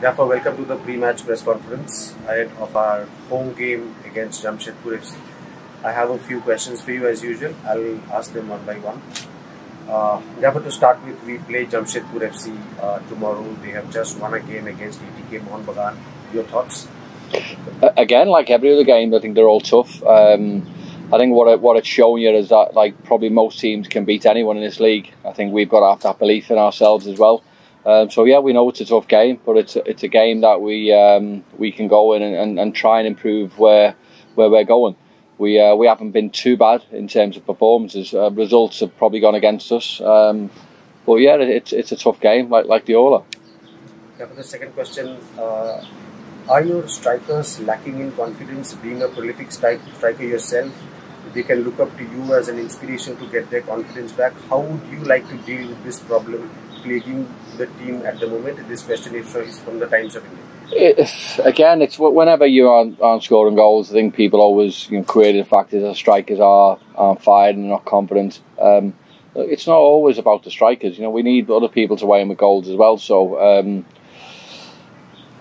Therefore, welcome to the pre-match press conference ahead of our home game against Jamshedpur FC. I have a few questions for you as usual. I'll ask them one by one. Therefore, to start with, we play Jamshedpur FC tomorrow. They have just won a game against ETK Mohun Bagan. Your thoughts? Again, like every other game, I think they're all tough. I think what it's shown you is that probably most teams can beat anyone in this league. I think we've got to have that belief in ourselves as well. So yeah, we know it's a tough game, but it's a game that we can go in and try and improve where we're going. We haven't been too bad in terms of performances. Results have probably gone against us, but yeah, it's a tough game, like the Ola. Yeah, for the second question, are your strikers lacking in confidence? Being a prolific striker yourself, they can look up to you as an inspiration to get their confidence back. How would you like to deal with this problem plaguing the team at the moment? This question is from the Times of India. Again, it's whenever you aren't scoring goals, I think people always create the fact that the strikers aren't fired and not confident. It's not always about the strikers. We need other people to weigh in with goals as well. So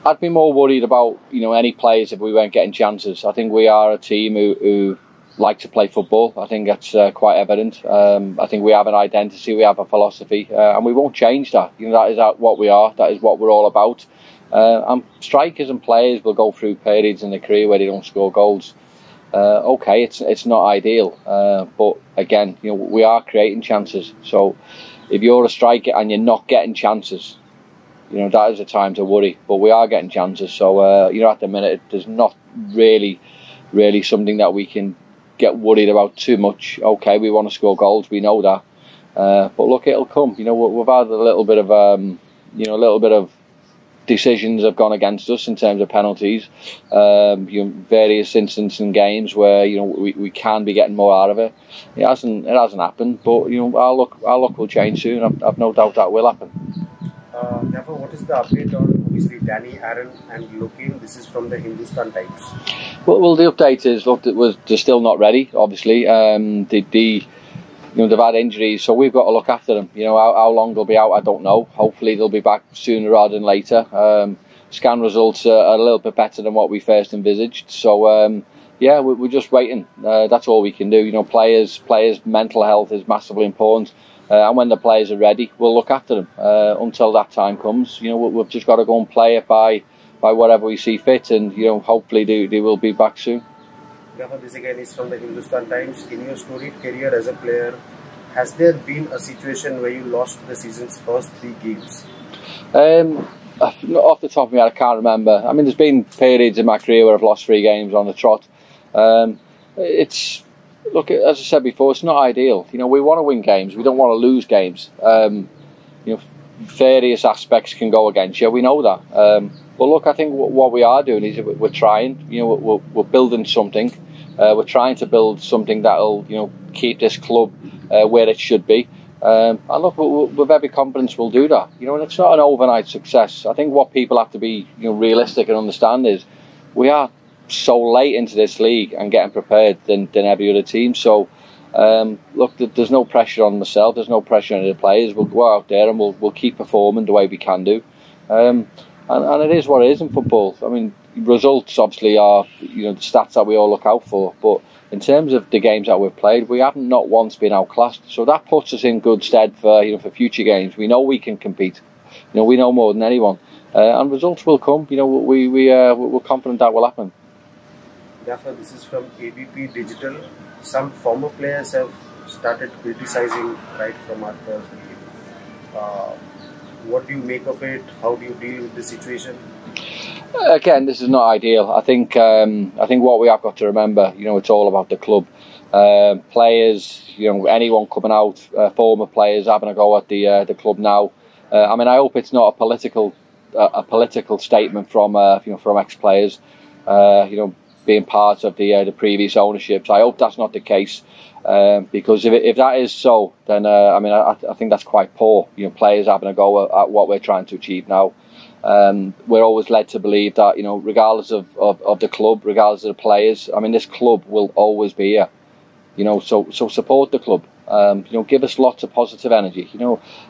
I'd be more worried about any players if we weren't getting chances. I think we are a team who like to play football. I think that's quite evident. I think we have an identity, we have a philosophy, and we won't change that. That is what we are. That is what we're all about. And strikers and players will go through periods in their career where they don't score goals. Okay, it's not ideal, but again, we are creating chances. So if you're a striker and you're not getting chances, that is a time to worry. But we are getting chances. So at the minute, there's not really something that we can get worried about too much. Okay, we want to score goals, we know that, but look, it'll come. We've had a little bit of decisions have gone against us in terms of penalties. Various instances in games where we can be getting more out of it. It hasn't happened, but our luck will change soon. I've no doubt that will happen. Therefore, what is the update on obviously Danny, Aaron and Lokin? This is from the Hindustan Times. Well, the update is, look, they're still not ready. Obviously, they've had injuries, so we've got to look after them. How long they'll be out, I don't know. Hopefully, they'll be back sooner rather than later. Scan results are a little bit better than what we first envisaged. So yeah, we're just waiting. That's all we can do. Players' mental health is massively important. And when the players are ready, we'll look after them. Until that time comes, we've just got to go and play it by whatever we see fit, and hopefully they will be back soon. This again is from the Hindustan Times. In your storied career as a player, has there been a situation where you lost the season's first 3 games? Off the top of my head, I can't remember. I mean, there's been periods in my career where I've lost 3 games on the trot. Look, as I said before, it's not ideal. We want to win games. We don't want to lose games. Various aspects can go against you. We know that. But look, I think what we are doing is we're trying. We're building something. We're trying to build something that'll keep this club where it should be. And look, with every confidence we'll do that. And it's not an overnight success. I think what people have to be realistic and understand is we are so late into this league and getting prepared than every other team. So look, there's no pressure on myself, there's no pressure on the players. We'll go out there and we'll keep performing the way we can do, and it is what it is in football. I mean, results obviously are the stats that we all look out for, but in terms of the games that we've played, we haven't not once been outclassed. So that puts us in good stead for for future games. We know we can compete. We know more than anyone, and results will come. We're confident that will happen. Therefore, this is from ABP Digital. Some former players have started criticizing right from our first game. What do you make of it? How do you deal with the situation? Again, this is not ideal. I think what we have got to remember, it's all about the club. Players, anyone coming out, former players having a go at the club now. I mean, I hope it's not a political statement from ex-players. Being part of the previous ownerships. I hope that's not the case, because if that is so, then I think that's quite poor. Players having a go at what we're trying to achieve now. We're always led to believe that regardless of the club, regardless of the players, this club will always be here. So support the club. Give us lots of positive energy.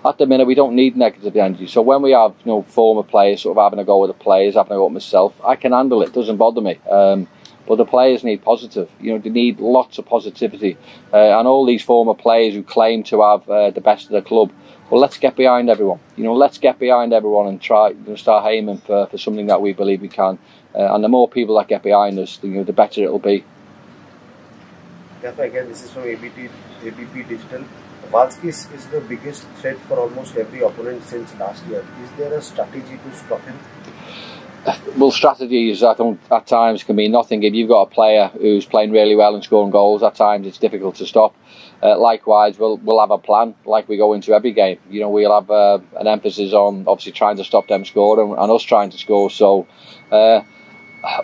At the minute we don't need negative energy. So when we have former players sort of having a go with the players, having a go with myself, I can handle it. It doesn't bother me. But the players need positive. They need lots of positivity. And all these former players who claim to have the best of the club, well, let's get behind everyone. Let's get behind everyone and try start aiming for something that we believe we can. And the more people that get behind us, the better it'll be. Again, this is from ABP Digital. Valskis is the biggest threat for almost every opponent since last year. Is there a strategy to stop him? Well, strategies at times can mean nothing. If you've got a player who's playing really well and scoring goals, at times it's difficult to stop. Likewise, we'll have a plan like we go into every game. We'll have an emphasis on obviously trying to stop them scoring and us trying to score. So,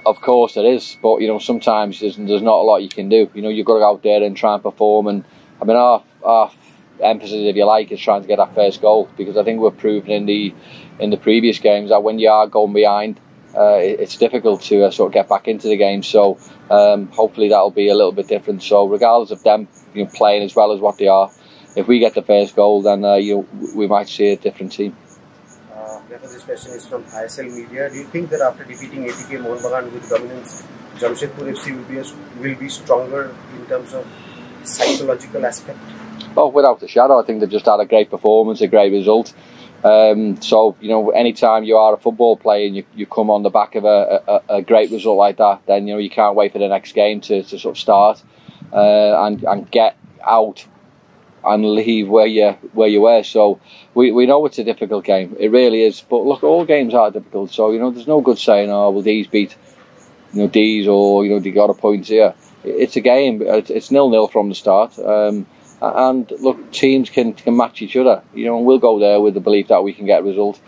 of course there is, but sometimes there's not a lot you can do. You've got to go out there and try and perform. And I mean, our emphasis, if you like, is trying to get that first goal, because I think we've proven in the previous games that when you are going behind, it's difficult to sort of get back into the game. So hopefully that'll be a little bit different. So regardless of them playing as well as what they are, if we get the first goal, then we might see a different team. This question is from ISL Media. Do you think that after defeating ATK Mohun Bagan with dominance, Jamshedpur FC will be stronger in terms of psychological aspect? Oh, without a shadow. I think they've just had a great performance, a great result. So anytime you are a football player and you come on the back of a great result like that, then you can't wait for the next game to sort of start and get out and leave where you were. So we know it's a difficult game. It really is. But look, all games are difficult. So there's no good saying, oh well, these beat these, or they got a point here. It's a game. It's 0-0 from the start. And look, teams can match each other, and we'll go there with the belief that we can get a result,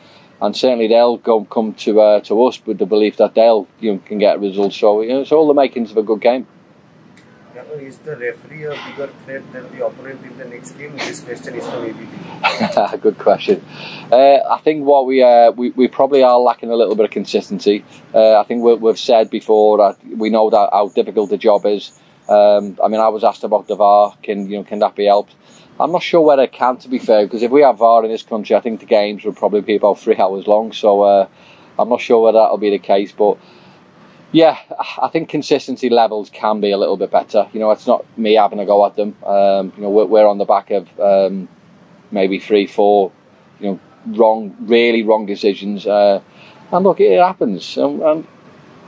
and certainly they'll come to us with the belief that they'll can get a result. So it's all the makings of a good game. Is the referee a bigger threat than the opponent in the next game? This question is from ABP. Good question. I think what we probably are lacking a little bit of consistency. I think we've said before that we know that how difficult the job is. I mean, I was asked about the VAR. Can that be helped? I'm not sure whether it can, to be fair, because if we have VAR in this country, I think the games would probably be about 3 hours long. So I'm not sure whether that'll be the case. But yeah, I think consistency levels can be a little bit better. It's not me having a go at them. We're on the back of maybe 3-4, really wrong decisions. And look, it happens. And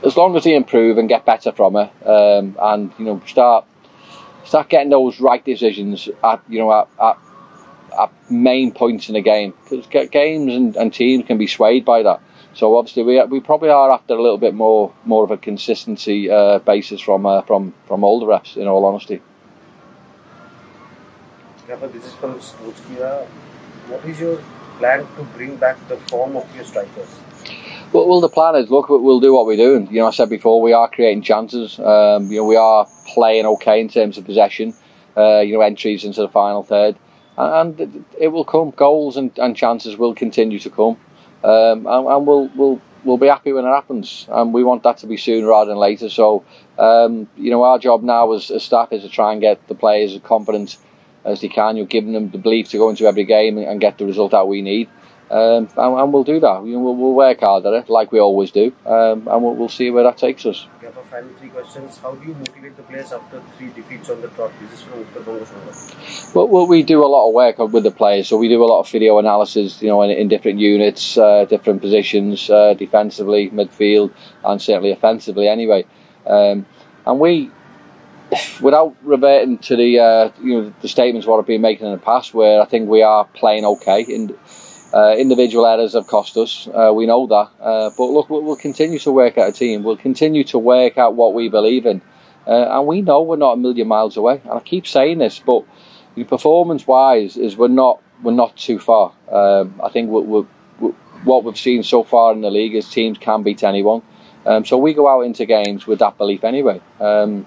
as long as they improve and get better from it, and start getting those right decisions at main points in the game, because games and teams can be swayed by that. So obviously we probably are after a little bit more of a consistency basis from all the refs, in all honesty. Yeah, but this is from Sportskeeda. What is your plan to bring back the form of your strikers? Well, the plan is, look, we'll do what we're doing. I said before, we are creating chances. We are playing okay in terms of possession. Entries into the final third, and it will come. Goals and chances will continue to come. And we'll be happy when it happens, and we want that to be sooner rather than later. So our job now as staff is to try and get the players as confident as they can. You're giving them the belief to go into every game and get the result that we need, and we'll do that. We'll work hard at it like we always do, and we'll see where that takes us. We have a final 3 questions. How do you motivate the players after 3 defeats on the trot? This is from Edathodika. Well, we do a lot of work with the players, so we do a lot of video analysis, in different units, different positions, defensively, midfield, and certainly offensively anyway. And we, without reverting to the statements what I've been making in the past, where I think we are playing okay, individual errors have cost us, we know that, but look, we'll continue to work at a team, we'll continue to work out what we believe in, and we know we're not a million miles away, and I keep saying this, but performance wise is we're not too far. I think what we've seen so far in the league is teams can beat anyone, so we go out into games with that belief anyway, and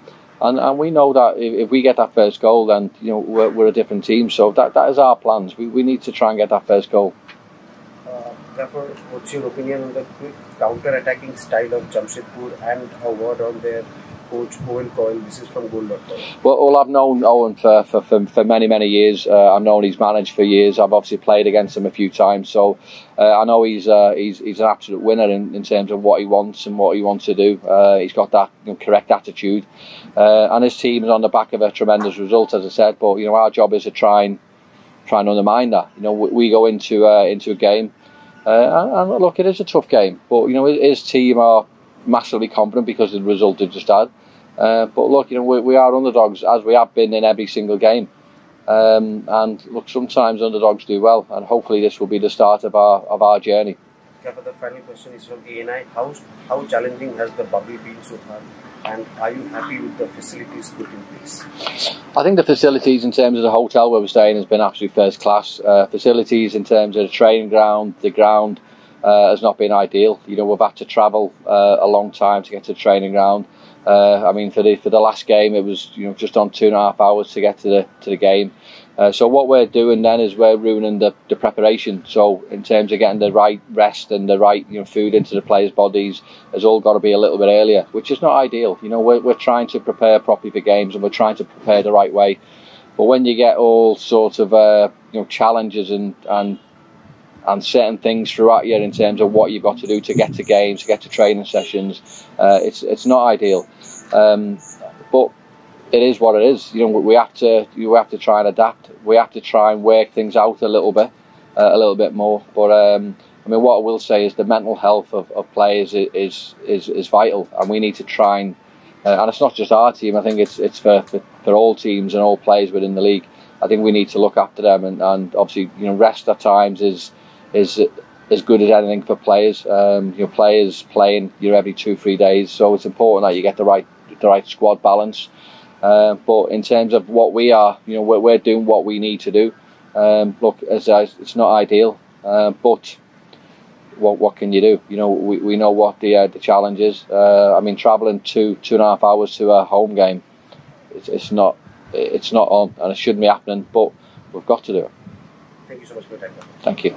we know that if we get that first goal, then we're a different team. So that is our plans. We need to try and get that first goal. Therefore, what's your opinion on the quick counter-attacking style of Jamshedpur, and a word on their coach Owen Coyle. This is from Goal.com. Well, I've known Owen for many years. I've known he's managed for years. I've obviously played against him a few times, so I know he's an absolute winner in terms of what he wants and what he wants to do. He's got that correct attitude, and his team is on the back of a tremendous result, as I said. But our job is to try and undermine that. We go into a game, and look, it is a tough game, but his team are massively confident because of the result they've just had. But look, we are underdogs, as we have been in every single game. And look, sometimes underdogs do well, and hopefully this will be the start of our journey. Okay, the final question is from ANI. How challenging has the bubble been so far, and are you happy with the facilities put in place? I think the facilities in terms of the hotel where we're staying has been absolutely first class. Facilities in terms of the training ground, the ground has not been ideal. We've had to travel a long time to get to the training ground. I mean, for the last game, it was just on 2.5 hours to get to the game. So what we're doing then is we're ruining the preparation. So in terms of getting the right rest and the right food into the players' bodies, has all got to be a little bit earlier, which is not ideal. We're trying to prepare properly for games, and we're trying to prepare the right way. But when you get all sorts of challenges and certain things throughout you in terms of what you've got to do to get to games, to get to training sessions, it's not ideal. But it is what it is. We have to try and adapt. We have to try and work things out a little bit more. But I mean, what I will say is the mental health of players is vital, and we need to try and it's not just our team. I think it's for all teams and all players within the league. I think we need to look after them, and obviously rest at times is as good as anything for players. Players playing every 2-3 days, so it's important that you get the right squad balance. But in terms of what we are, we're doing what we need to do. Look, it's not ideal, but what can you do? We know what the challenge is. I mean, travelling 2.5 hours to a home game, it's not on, and it shouldn't be happening. But we've got to do it. Thank you so much for your time. Thank you.